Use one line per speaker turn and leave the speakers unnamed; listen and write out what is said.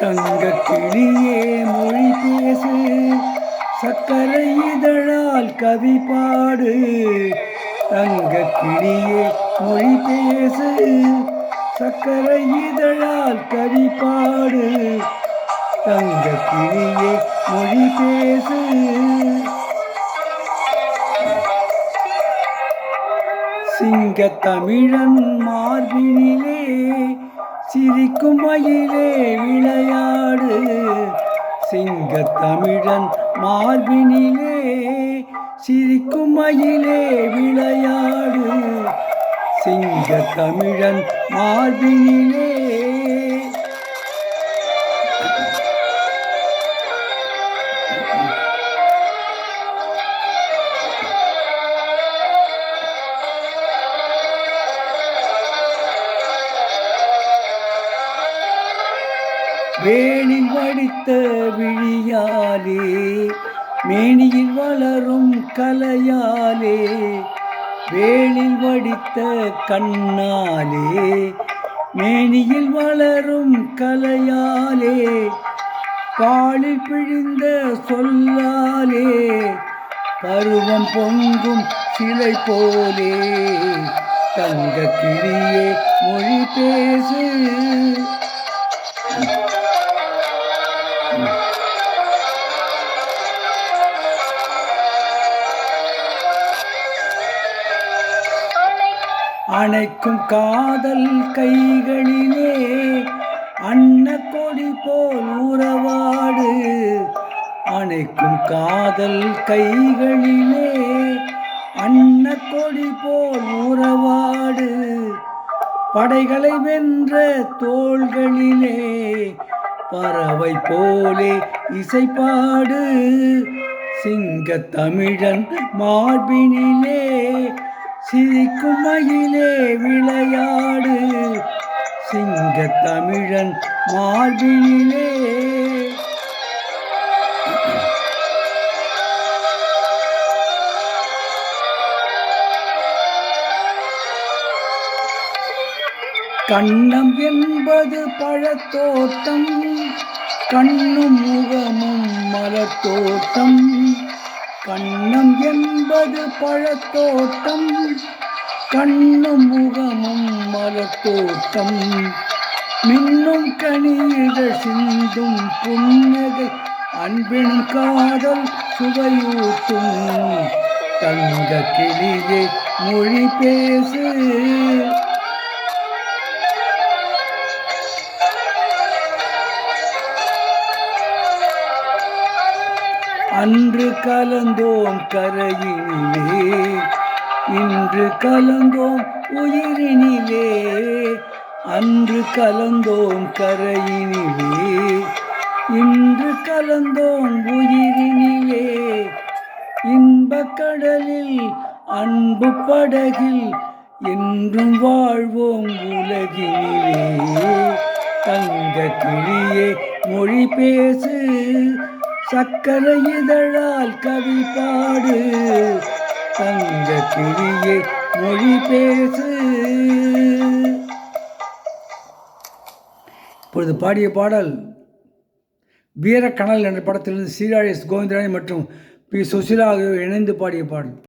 தங்கக் கிளியே மொழி பேசு, சக்கரை இதழால் கவி பாடு. தங்கக் கிளியே மொழி பேசு, சக்கரை இதழால் கவி பாடு. தங்கக் கிளியே மொழி பேசு. சிங்கத் தமிழன் மார்பினிலே சிரிக்கும் மயிலே விளையாடு. சிங்கத் தமிழன் மார்பினிலே சிரிக்கும் மயிலே விளையாடு. சிங்கத் தமிழன் மார்பினிலே வேலில் வடித்த விழியாலே மேனியில் வளரும் கலையாலே. வேலில் வடித்த கண்ணாலே மேனியில் வளரும் கலையாலே. பாலில் பிழிந்த சொல்லாலே பருவம் பொங்கும் சிலை போலே. தங்கக் கிளியே மொழி பேசு. அணைக்கும் காதல் கைகளிலே அன்ன கொடி போல் உறவாடு. அணைக்கும் காதல் கைகளிலே அன்ன கொடி போல் உறவாடு. படைகளை வென்ற தோள்களிலே பறவை போலே இசைப்பாடு. சிங்கத் தமிழன் மார்பினிலே சிரிக்கும் மயிலே விளையாடு. சிங்கத் தமிழன் மார்பினிலே கண்ணம் என்பது பழத்தோட்டம், கண்ணும் முகமும் மலத்தோட்டம். கண்ணம் என்பது பழத்தோட்டம், கண்ணும் முகமும் மலத்தோட்டம். மின்னும் கனியிடல் சிந்தும் புன்னகை அன்பினும் காதல் சுவையூட்டும். தங்கக் கிளியே மொழி பேசு. அன்று கலந்தோம் கரையினிலே, இன்று கலந்தோம் உயிரினிலே. அன்று கலந்தோம் கரையினிலே, இன்று கலந்தோம் உயிரினிலே. இன்பக் கடலில் அன்பு படகில் என்றும் வாழ்வோம் உலகினிலே. தங்கக் கிளியே மொழி பேசு, சக்கரை இதழால் கவி பாடு. தங்கக் கிளியே மொழி பேசு. இப்பொழுது பாடிய பாடல் வீரக்கனல் என்ற படத்திலிருந்து சீர்காழி எஸ். கோவிந்தராஜன் மற்றும் பி. சுசீலா ஆகியோர் இணைந்து பாடிய பாடல்.